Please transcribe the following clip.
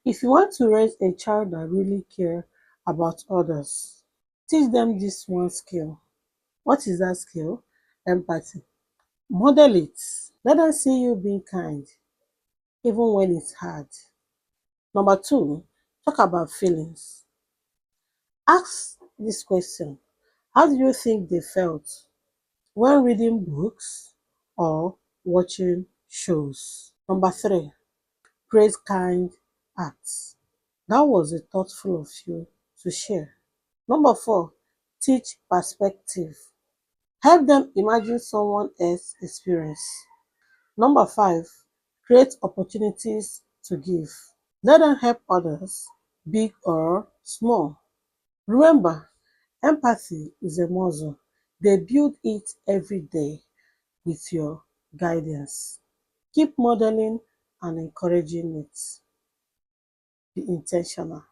If you want to raise a child that really cares about others, teach them this one skill. What is that skill? Empathy. Model it. Let them see you being kind, even when it's hard. Number two, talk about feelings. Ask this question: how do you think they felt when reading books or watching shows? Number three, praise kind acts. That was a thoughtful of you to share. Number four, teach perspective. Help them imagine someone else's experience. Number five, create opportunities to give. Let them help others, big or small. Remember, empathy is a muscle. They build it every day with your guidance. Keep modeling and encouraging it. Be intentional.